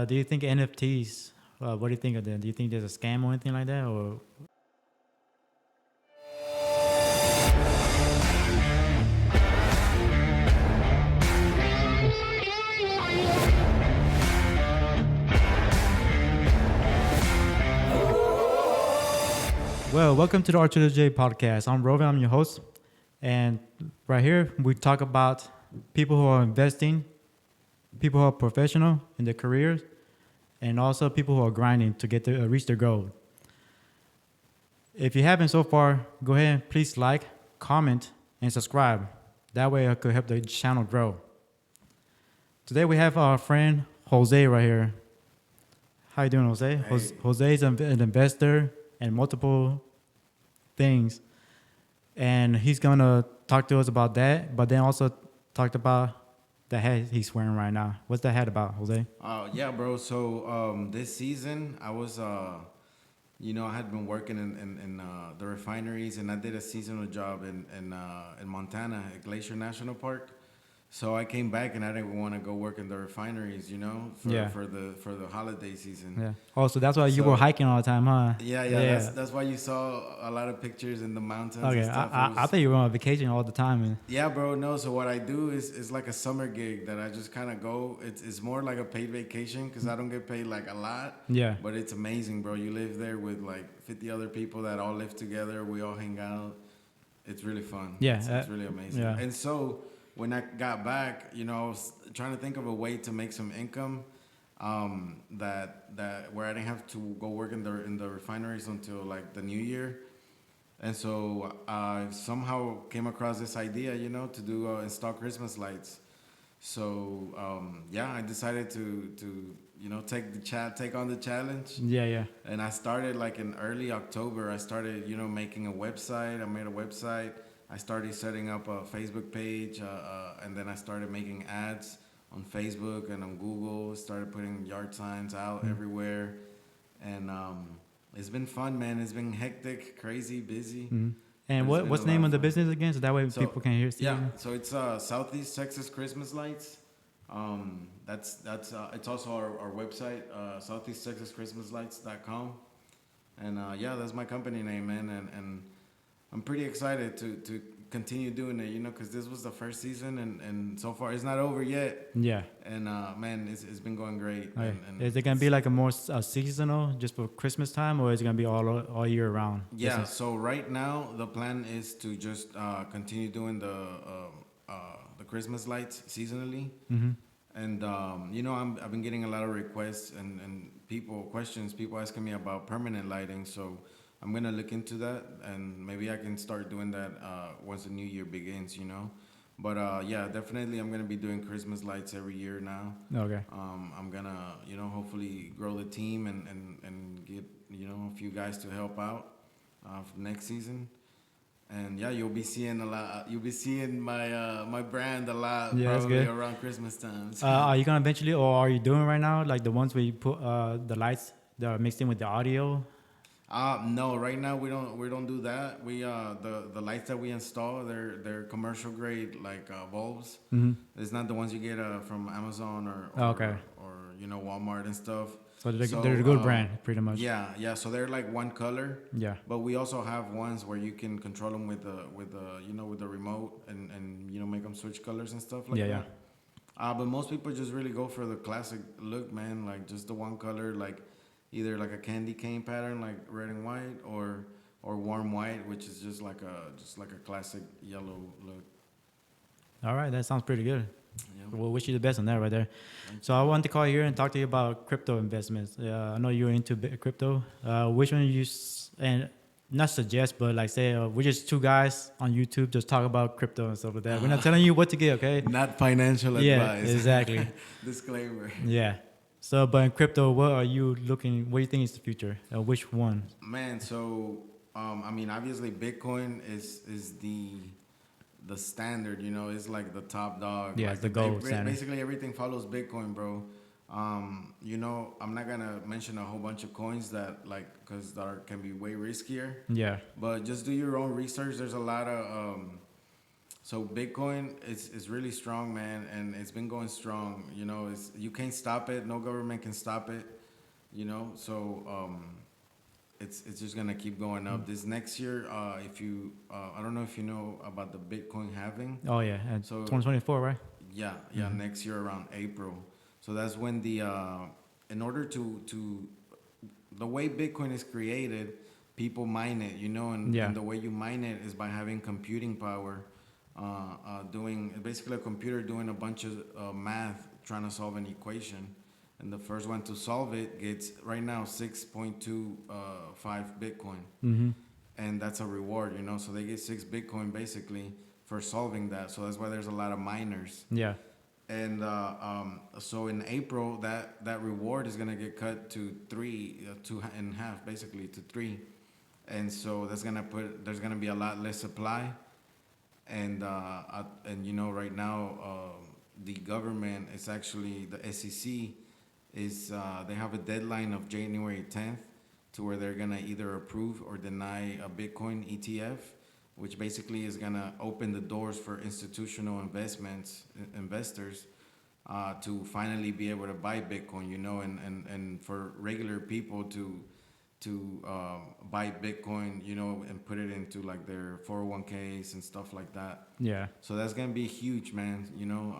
Do you think NFTs? What do you think of them? Do you think there's a scam or anything like that? Or well, welcome to the R to the J podcast. I'm Rovan. I'm your host, and right here we talk about people who are investing, people who are professional in their careers, and also people who are grinding to get to reach their goal. If you haven't so far, go ahead and please like, comment, and subscribe. That way, I could help the channel grow. Today we have our friend Jose right here. How you doing, Jose? Hey. Jose is an investor and multiple things, and he's gonna talk to us about that. But then also talked about the hat he's wearing right now. What's the hat about, Jose? Yeah, bro. So this season, I had been working in the refineries, and I did a seasonal job in Montana at Glacier National Park. So I came back, and I didn't want to go work in the refineries, for the holiday season. Yeah. Oh, so that's why you were hiking all the time, huh? Yeah. That's why you saw a lot of pictures in the mountains. Okay, And stuff. I thought you were on vacation all the time. And Yeah, bro. No, so what I do is like a summer gig that I just kind of go. It's more like a paid vacation because I don't get paid like a lot. yeah, But it's amazing, bro. You live there with like 50 other people that all live together. We all hang out. It's really fun. Yeah, It's really amazing. yeah. And so when I got back, I was trying to think of a way to make some income, that where I didn't have to go work in the refineries until like the new year. And so I somehow came across this idea, to do install Christmas lights. So I decided to take on the challenge. yeah. And I started like in early October. I started making a website. I made a website. I started setting up a Facebook page, and then I started making ads on Facebook and on Google. Started putting yard signs out everywhere, and it's been fun, man. It's been hectic, crazy, busy. Mm-hmm. And But it's what's the been a name lot of the fun. business again? So that way So, people can hear. See Yeah, you. so it's Southeast Texas Christmas Lights. That's it's also our website, southeasttexaschristmaslights.com. And that's my company name, man. And I'm pretty excited to continue doing it, because this was the first season, and so far it's not over yet. Yeah. And man, it's been going great. Okay. And Is it gonna be like a more seasonal, just for Christmas time, or is it gonna be all year round? yeah. So right now the plan is to just continue doing the Christmas lights seasonally. Mm-hmm. And I've been getting a lot of requests and people asking me about permanent lighting. So I'm gonna look into that, and maybe I can start doing that once the new year begins. But definitely I'm gonna be doing Christmas lights every year now. Okay. I'm gonna hopefully grow the team and get a few guys to help out for next season. And you'll be seeing a lot. You'll be seeing my brand a lot, Yeah, that's probably good. around Christmas time. Are you gonna eventually, or are you doing right now, like the ones where you put the lights that are mixed in with the audio? No, right now we don't do that. We the lights that we install, they're commercial grade, like bulbs. Mm-hmm. It's not the ones you get from Amazon or Okay. or Walmart and stuff. So they're a good brand, pretty much. Yeah. So they're like one color. Yeah. But we also have ones where you can control them with the remote and make them switch colors and stuff like Yeah. that. But most people just really go for the classic look, man. Like just the one color, like either like a candy cane pattern, like red and white, or warm white, which is just like a classic yellow look. All right, that sounds pretty good. Yeah. We'll wish you the best on that right there. So I wanted to call here and talk to you about crypto investments. I know you're into crypto. Which one and not suggest, but like say we're just two guys on YouTube just talk about crypto and stuff like that. We're not telling you what to get, okay? Not financial Yeah, advice. exactly. Disclaimer. Yeah. So, but in crypto, what are you looking? What do you think is the future? Which one? Man, so obviously Bitcoin is the standard, it's like the top dog. Yeah, like it's the gold standard. Basically everything follows Bitcoin, bro. I'm not gonna mention a whole bunch of coins that because can be way riskier. Yeah. But just do your own research. There's a lot of So Bitcoin is really strong, man, and it's been going strong. You know, you can't stop it. No government can stop it. You know, so it's just gonna keep going up. This next year, if you I don't know if you know about the Bitcoin halving. Oh yeah, and So 2024, right? yeah, next year around April. So that's when the in order to the way Bitcoin is created, people mine it, you know, Yeah. and the way you mine it is by having computing power, doing basically a computer doing a bunch of math trying to solve an equation, and the first one to solve it gets right now 6.25 Bitcoin, Mm-hmm. and that's a reward, you know. So they get 6 Bitcoin basically for solving that. So that's why there's a lot of miners. Yeah. And so in April, that reward is gonna get cut to three, two and a half, basically to three, and so there's gonna be a lot less supply, and you know right now the government is actually the SEC is they have a deadline of January 10th to where they're gonna either approve or deny a Bitcoin ETF, which basically is gonna open the doors for institutional investors to finally be able to buy Bitcoin, you know, and for regular people to buy Bitcoin, you know, and put it into like their 401ks and stuff like that. Yeah. So that's gonna be huge, man. You know,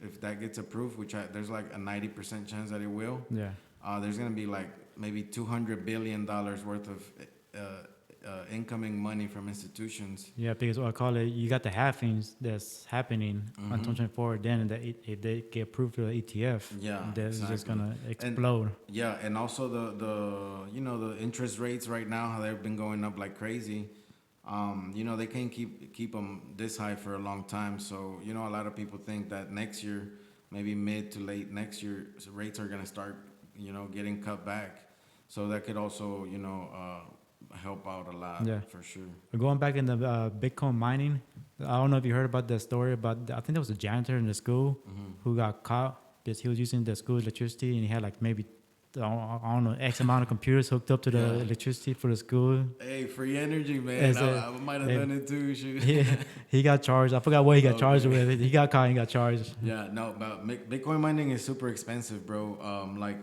if that gets approved, there's like a 90% chance that it will. Yeah. There's gonna be like maybe $200 billion worth of incoming money from institutions. Yeah, because what I call it, you got the halvings that's happening on 2024. Then if they get approved for the ETF, Yeah, that's just exactly. gonna explode. Yeah, and also the you know the interest rates right now, how they've been going up like crazy. You know, they can't keep them this high for a long time. So you know, a lot of people think that next year, maybe mid to late next year, rates are gonna start, you know, getting cut back. So that could also, you know, help out a lot. Yeah. For sure. But going back in the Bitcoin mining, I don't know if you heard about the story about I think there was a janitor in the school who got caught because he was using the school electricity and he had like maybe I don't know X amount of computers hooked up to the Yeah. electricity for the school. Hey, free energy, man. It's I might have done it too. Shoot. He got charged. I forgot what he got charged Okay. with. He got caught and got charged. Yeah, no, but Bitcoin mining is super expensive, bro. Like,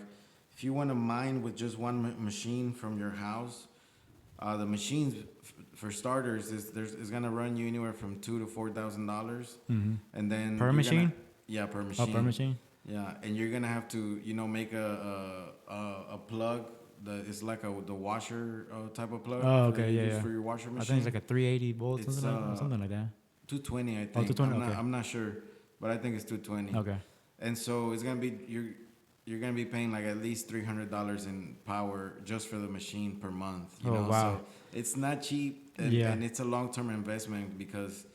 if you want to mine with just one machine from your house, the machines, for starters, is gonna run you anywhere from $2,000 to $4,000, and then Per machine? Yeah, per machine. Oh, per machine. Yeah, and you're gonna have to, you know, make a plug. It's like the washer type of plug. Oh, that okay, you yeah, use yeah. for your washer machine. I think it's like a 380 volt, It's, something like that. 220, I think. 220, okay. I'm not sure, but I think it's 220. Okay. And so it's gonna be you're gonna be paying like at least $300 in power just for the machine per month. You Oh, know, wow. so it's not cheap, Yeah. and it's a long-term investment because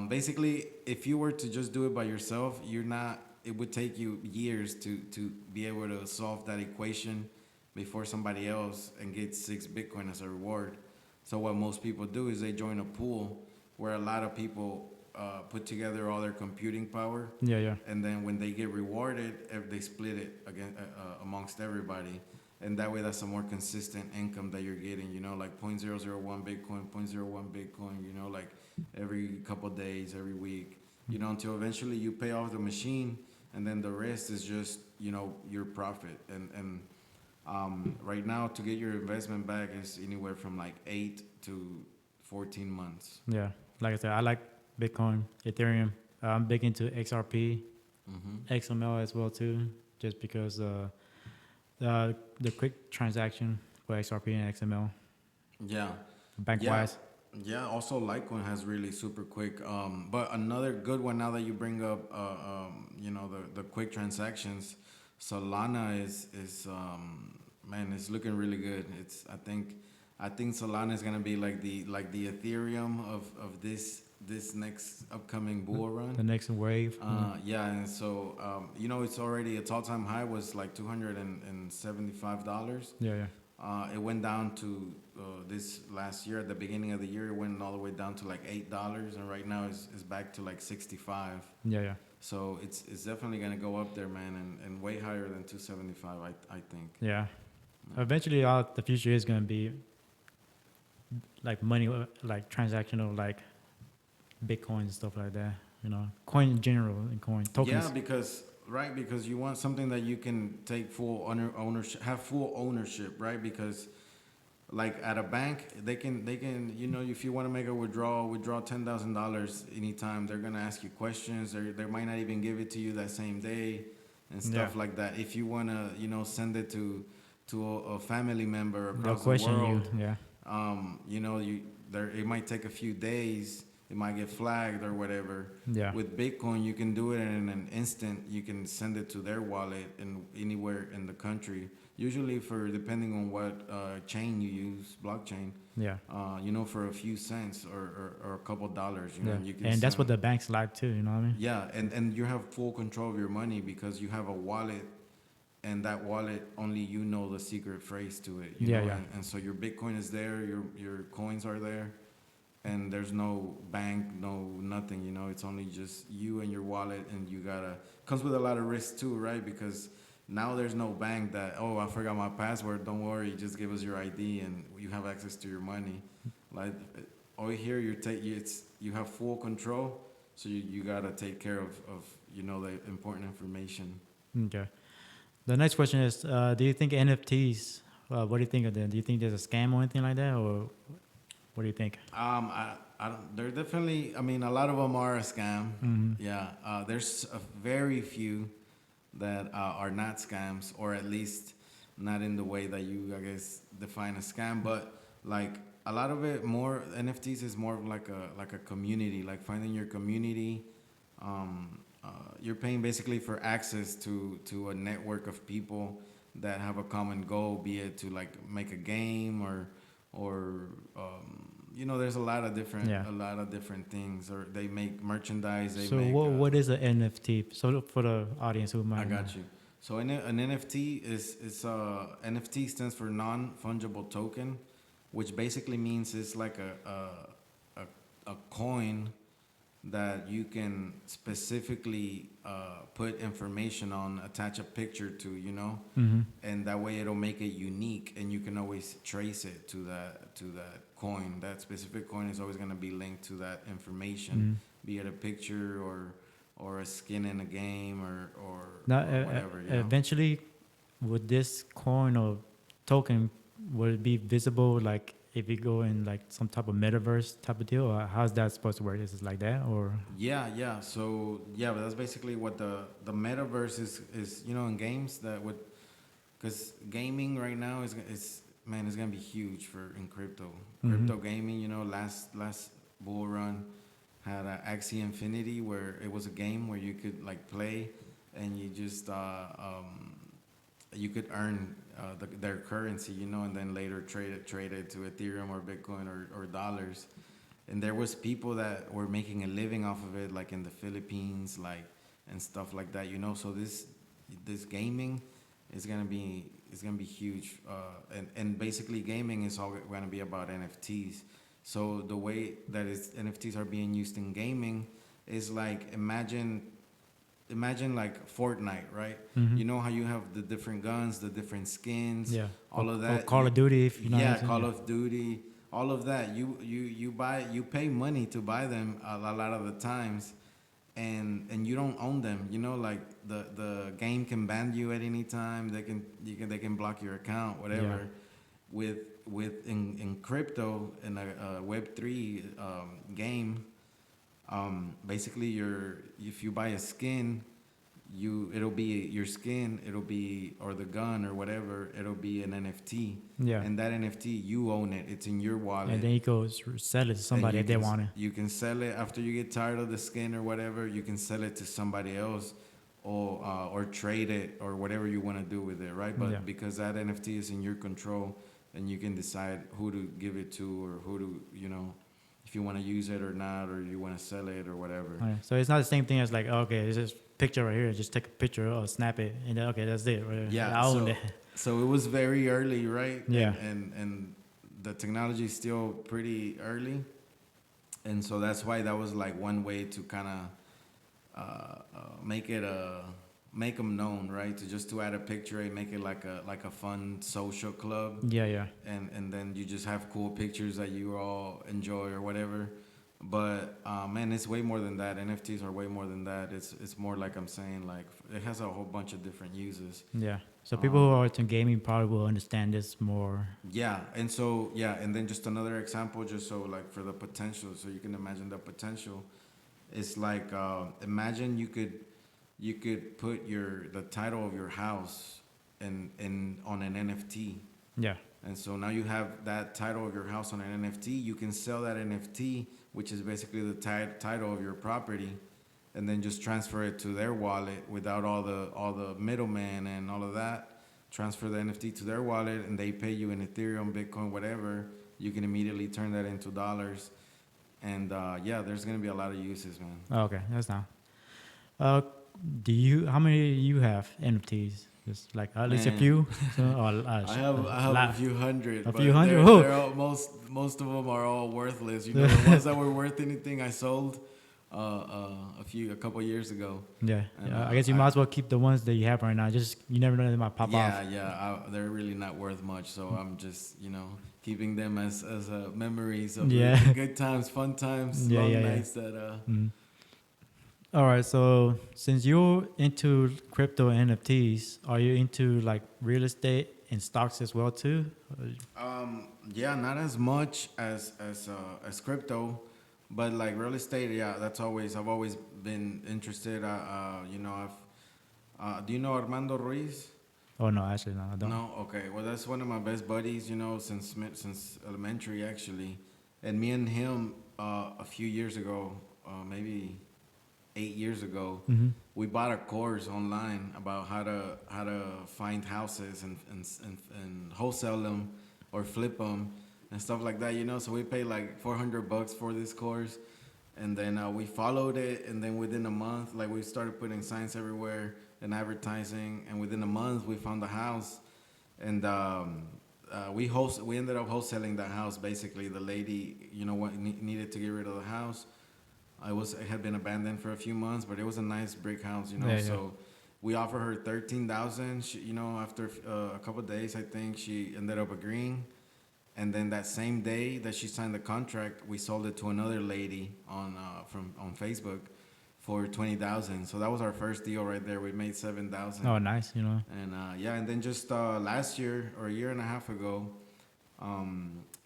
basically, if you were to just do it by yourself, you're not. It would take you years to be able to solve that equation before somebody else and get 6 Bitcoin as a reward. So what most people do is they join a pool where a lot of people put together all their computing power, Yeah, yeah. and then when they get rewarded, they split it again amongst everybody, and that way that's a more consistent income that you're getting. You know, like 0.001 Bitcoin, 0.01 Bitcoin. You know, like every couple of days, every week. You know, until eventually you pay off the machine, and then the rest is just, you know, your profit. And right now, to get your investment back is anywhere from like 8 to 14 months. Yeah. Like I said, I like Bitcoin, Ethereum. I'm big into XRP, XML as well too, just because the quick transaction for XRP and XML, Yeah. bank Yeah. wise. Yeah, also Litecoin has really super quick. But another good one now that you bring up, you know, the quick transactions, Solana is man, it's looking really good. I think Solana is gonna be like the Ethereum of this next upcoming bull run. The next wave. Yeah, and so you know, its all-time high was like $275. Yeah, yeah. It went down to this last year at the beginning of the year. It went all the way down to like $8, and right now is back to like 65. Yeah, yeah. So it's definitely gonna go up there, man, and way higher than 275. I think. Yeah. Eventually, the future is going to be like money, like transactional, like Bitcoin and stuff like that. Coin in general and coin tokens. Yeah, because you want something that you can take full ownership, have full ownership, right? Because like at a bank, they can if you want to make a withdraw $10,000 anytime. They're gonna ask you questions. They might not even give it to you that same day, and stuff like that. If you wanna send it to a family member They'll across the question you. world, Yeah. it might take a few days. It might get flagged or whatever. Yeah. With Bitcoin, you can do it in an instant. You can send it to their wallet in anywhere in the country. Usually, for depending on what chain you use, blockchain. Yeah. For a few cents or a couple dollars. Yeah. And you can. And that's what the banks like too. You know what I mean? Yeah, and you have full control of your money because you have a wallet, and that wallet only you know the secret phrase to it. Yeah, know? yeah. And so your Bitcoin is there, your coins are there, and there's no bank, no nothing. It's only just you and your wallet, and you gotta comes with a lot of risk too, right? Because now there's no bank that I forgot my password. Don't worry, just give us your ID and you have access to your money. Like over here, you have full control, so you gotta take care of the important information. Okay. The next question is, do you think NFTs? What do you think of them? Do you think there's a scam or anything like that, or what do you think? I don't, they're definitely. I mean, a lot of them are a scam. Mm-hmm. Yeah. There's a very few that are not scams, or at least not in the way that you, I guess, define a scam. But like a lot of it, more NFTs is more of like a community, like finding your community. You're paying basically for access to a network of people that have a common goal, be it to like make a game or there's a lot of different things, or they make merchandise. So what is an NFT? So for the audience who might I got you. So an NFT is NFT stands for non-fungible token, which basically means it's like a coin that you can specifically put information on, attach a picture to, Mm-hmm. and that way it'll make it unique, and you can always trace it to that coin. That specific coin is always going to be linked to that information, Mm-hmm. be it a picture or a skin in a game or Now, whatever. eventually, would this coin or token will it be visible like if you go in like some type of metaverse type of deal, or how's that supposed to work? Is it like that or? Yeah. So yeah, but that's basically what the metaverse is. In games that would, because gaming right now is gonna be huge in crypto. Mm-hmm. Crypto gaming. Last bull run had Axie Infinity, where it was a game where you could like play, and you just you could earn their currency, and then later trade it to Ethereum or Bitcoin or dollars. And there was people that were making a living off of it, like in the Philippines, like and stuff like that. So this gaming is gonna be huge, and basically gaming is all gonna be about NFTs. So the way that NFTs are being used in gaming is like imagine like Fortnite, right? Mm-hmm. You know how you have the different guns, the different skins, Yeah, all of that. Or Call of Duty, if you know. Yeah, Call of Duty, all of that. You pay money to buy them a lot of the times, and you don't own them. Like the game can ban you at any time. They can block your account, whatever. Yeah. In crypto, in a Web3 game, basically if you buy a skin, it'll be your skin, or the gun or whatever, it'll be an NFT. Yeah. And that NFT, you own it. It's in your wallet. And then you go sell it to somebody if they want it. You can sell it after you get tired of the skin or whatever. You can sell it to somebody else, or trade it, or whatever you want to do with it, right? But because that NFT is in your control, and you can decide who to give it to, or who to, if you want to use it or not, or you want to sell it or whatever. Right. So it's not the same thing as like, okay, there's this picture right here, just take a picture or snap it, and then okay, that's it. Right? Yeah. I own it. So it was very early, right? Yeah. And the technology is still pretty early, and so that's why that was like one way to kind of make them known, right? To add a picture and make it like a fun social club. Yeah. And then you just have cool pictures that you all enjoy or whatever. But man, it's way more than that. NFTs are way more than that. It's more like I'm saying, like it has a whole bunch of different uses. Yeah. So people who are into gaming probably will understand this more. Yeah, and so yeah, and then just another example, just so like for the potential, so you can imagine the potential. It's like imagine you could put the title of your house in on an NFT. Yeah. And so now you have that title of your house on an NFT. You can sell that NFT, which is basically the title of your property, and then just transfer it to their wallet without all the middleman and all of that. Transfer the NFT to their wallet, and they pay you in Ethereum, Bitcoin, whatever. You can immediately turn that into dollars. And yeah, there's gonna be a lot of uses, man. Okay, that's now. Uh, how many do you have NFTs? Just like at least a Man. few. So, I have a few hundred. A but few hundred? They're, Oh. they're all, most of them are all worthless. You know, the ones that were worth anything I sold a couple years ago. Yeah. And, I guess you might as well keep the ones that you have right now. Just you never know, they might pop off. They're really not worth much. So I'm just keeping them as memories of Yeah. good times, fun times, Yeah, long yeah, nights that. All right. So since you're into crypto and NFTs, are you into like real estate and stocks as well too? Yeah, not as much as crypto, but like real estate. Yeah, I've always been interested. Do you know Armando Ruiz? Oh no, actually no, I don't. No, okay. Well, that's one of my best buddies. Since elementary actually, and me and him a few years ago, maybe 8 years ago, we bought a course online about how to find houses and wholesale them or flip them and stuff like that. So we paid like $400 for this course, and then we followed it, and then within a month, like we started putting signs everywhere and advertising, and within a month we found the house, and we ended up wholesaling the house. Basically, the lady needed to get rid of the house. It had been abandoned for a few months, but it was a nice brick house, Yeah. So we offered her 13,000. After a couple of days, I think she ended up agreeing. And then that same day that she signed the contract, we sold it to another lady on Facebook for 20,000. So that was our first deal right there. We made 7,000. Oh, nice. And and then just last year or a year and a half ago,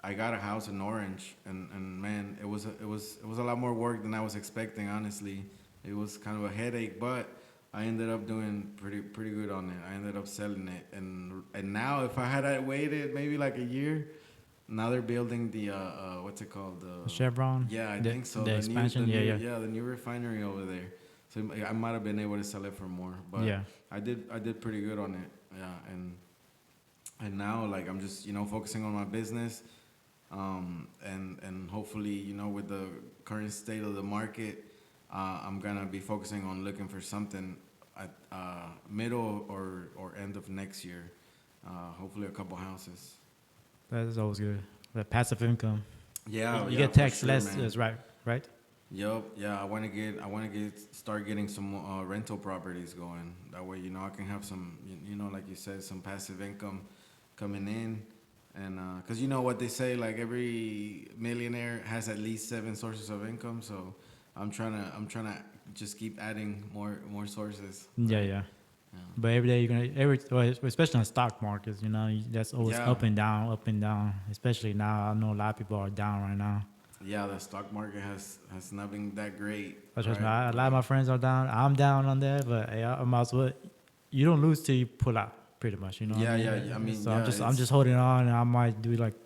I got a house in Orange, and man, it was a lot more work than I was expecting. Honestly, it was kind of a headache, but I ended up doing pretty good on it. I ended up selling it, and now if I had waited maybe like a year, now they're building the what's it called, The Chevron. Yeah, I think so. The expansion. The new refinery over there. So I might have been able to sell it for more, but Yeah. I did pretty good on it. Yeah, and now like I'm just focusing on my business. And hopefully, with the current state of the market, I'm gonna be focusing on looking for something at middle or end of next year. Hopefully, a couple houses. That's always good. The passive income. Yeah, You get taxed sure, less. man. That's right. Yup. Yeah, I want to start getting some rental properties going. That way, I can have some, like you said, some passive income coming in. And because you know what they say, like every millionaire has at least 7 sources of income. So I'm trying to just keep adding more sources. Yeah. But every day especially on stock markets, that's always Yeah. up and down. Especially now, I know a lot of people are down right now. Yeah, the stock market has not been that great. But trust me, right? a lot of my friends are down. I'm down on that, but hey, I might as well. You don't lose till you pull out, pretty much. You know. Yeah, what I yeah. I mean, so yeah, I'm just holding on, and I might do like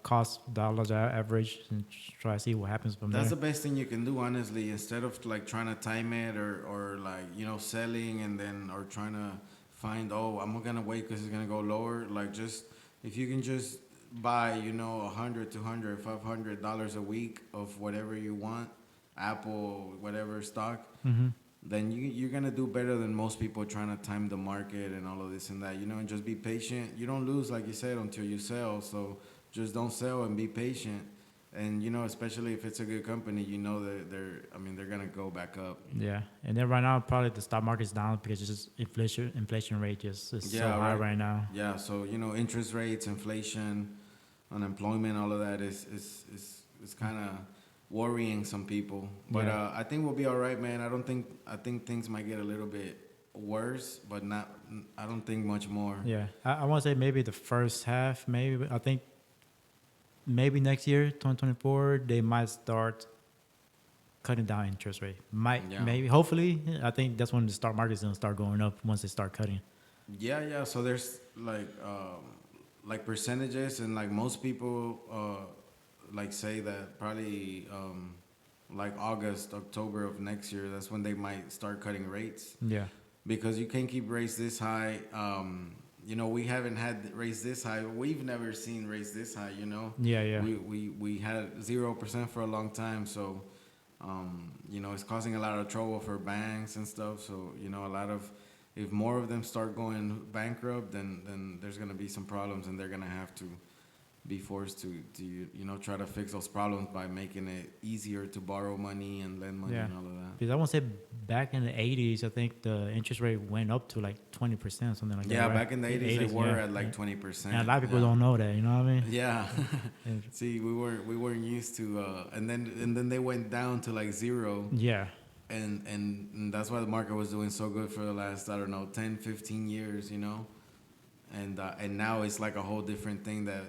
cost dollars average and try to see what happens from That's there. the best thing you can do, honestly. Instead of like trying to time it or like selling and then or trying to find I'm gonna wait because it's gonna go lower. Like just if you can just buy $100, $200, $500 a week of whatever you want, Apple, whatever stock, then you're gonna do better than most people trying to time the market and all of this and that. And just be patient. You don't lose, like you said, until you sell. So just don't sell and be patient. And especially if it's a good company, that they're gonna go back up. Yeah, and then right now probably the stock market's down because it's just inflation rate is so high right now. Yeah, so interest rates, inflation, unemployment, all of that is kind of worrying some people. But Yeah. I think we'll be all right, man. I think things might get a little bit worse, but not. I don't think much more. Yeah, I want to say maybe the first half. Maybe I think maybe next year, 2024, they might start cutting down interest rate. Might Yeah. maybe hopefully. I think that's when the stock market's gonna start going up once they start cutting. Yeah, yeah. So there's like percentages, and like most people like say that probably like August, October of next year, that's when they might start cutting rates, Yeah, because you can't keep rates this high. You know, we haven't had rates this high. We've never seen rates this high. You know. yeah. We had 0% for a long time, so you know, it's causing a lot of trouble for banks and stuff. So you know, if more of them start going bankrupt, then there's gonna be some problems, and they're gonna have to be forced to you know, try to fix those problems by making it easier to borrow money and lend money Yeah. and all of that. because I want to say back in the 80s, I think the interest rate went up to like 20%, something like that. Yeah, right? back in the 80s, they were yeah. at like Yeah. 20%. And a lot of people yeah. don't know that. You know what I mean? Yeah. And- See, we weren't used to, and then they went down to like zero. yeah, And that's why the market was doing so good for the last, I don't know, 10, 15 years, you know? And now it's like a whole different thing that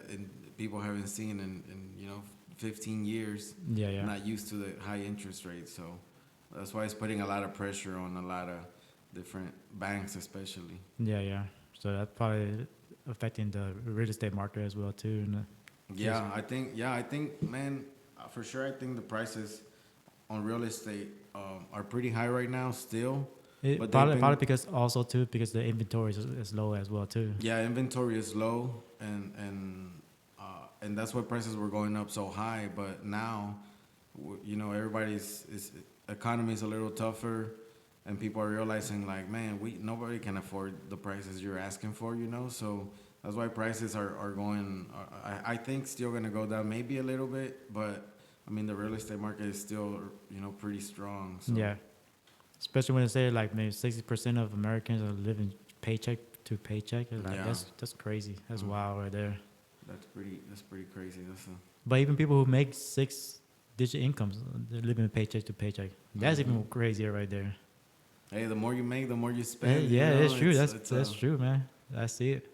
people haven't seen in, you know, 15 years. yeah. Not used to the high interest rates. So that's why it's putting a lot of pressure on a lot of different banks, especially. Yeah. So that's probably affecting the real estate market as well too. And Yeah, I think, man, for sure, I think the prices on real estate are pretty high right now still. But probably because also too because the inventory is low as well too. Yeah, inventory is low, and that's why prices were going up so high. But now, you know, everybody's economy is a little tougher, and people are realizing like, man, nobody can afford the prices you're asking for, you know. So that's why prices are going. I think still gonna go down maybe a little bit, but I mean the real estate market is still, you know, pretty strong. So. Yeah, especially when they say like maybe 60% of Americans are living paycheck to paycheck. It's like, Yeah. that's crazy. That's wild right there. That's pretty crazy. But even people who make 6-digit incomes, they're living paycheck to paycheck. That's even crazier right there. Hey, the more you make, the more you spend. Yeah, you know? it's true. That's true, man. I see it.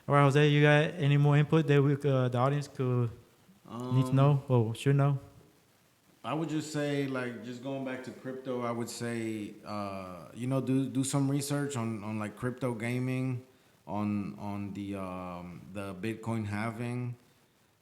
All right, Jose, you got any more input that the audience could need to know or should know? I would just say, like, just going back to crypto, I would say, you know, do some research on like crypto gaming, on the Bitcoin halving,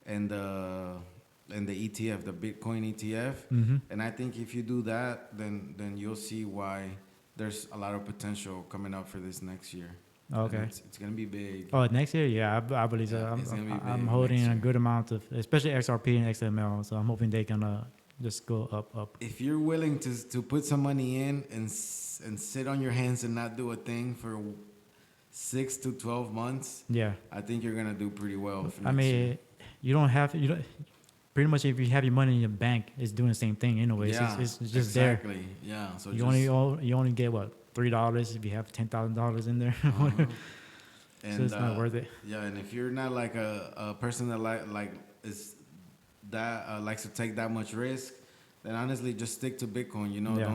and the ETF, the Bitcoin ETF. Mm-hmm. And I think if you do that, then you'll see why there's a lot of potential coming up for this next year. Okay. And it's gonna be big. Oh, next year? Yeah, I believe Yeah, so. it's gonna be I'm big holding next a year. good amount of, especially XRP and XML. So I'm hoping they can just go up. If you're willing to put some money in and sit on your hands and not do a thing for 6 to 12 months, Yeah. I think you're gonna do pretty well. For I next mean, year. you don't. Pretty much, if you have your money in your bank, it's doing the same thing anyway. yeah, It's just there. exactly. Yeah, so You only get what, $3 if you have $10,000 in there. uh-huh. So it's not worth it. Yeah, and if you're not like a person that likes to take that much risk, then honestly just stick to Bitcoin. You know, Yeah.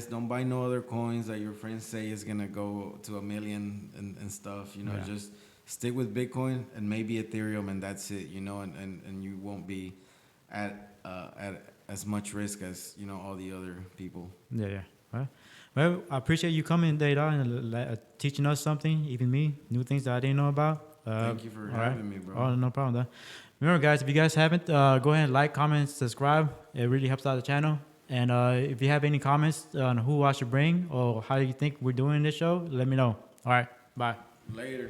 don't buy no other coins that your friends say is gonna go to 1 million and stuff. You know, Yeah. just stick with Bitcoin and maybe Ethereum, and that's it. You know, and you won't be at as much risk as, you know, all the other people. Yeah. Well, I appreciate you coming today, dog, and teaching us something, even me, new things that I didn't know about. Thank you for all right. having me, bro. Oh, no problem, dog. Remember, guys, if you guys haven't, go ahead and like, comment, subscribe. It really helps out the channel. And if you have any comments on who I should bring or how you think we're doing this show, let me know. All right, bye. Later.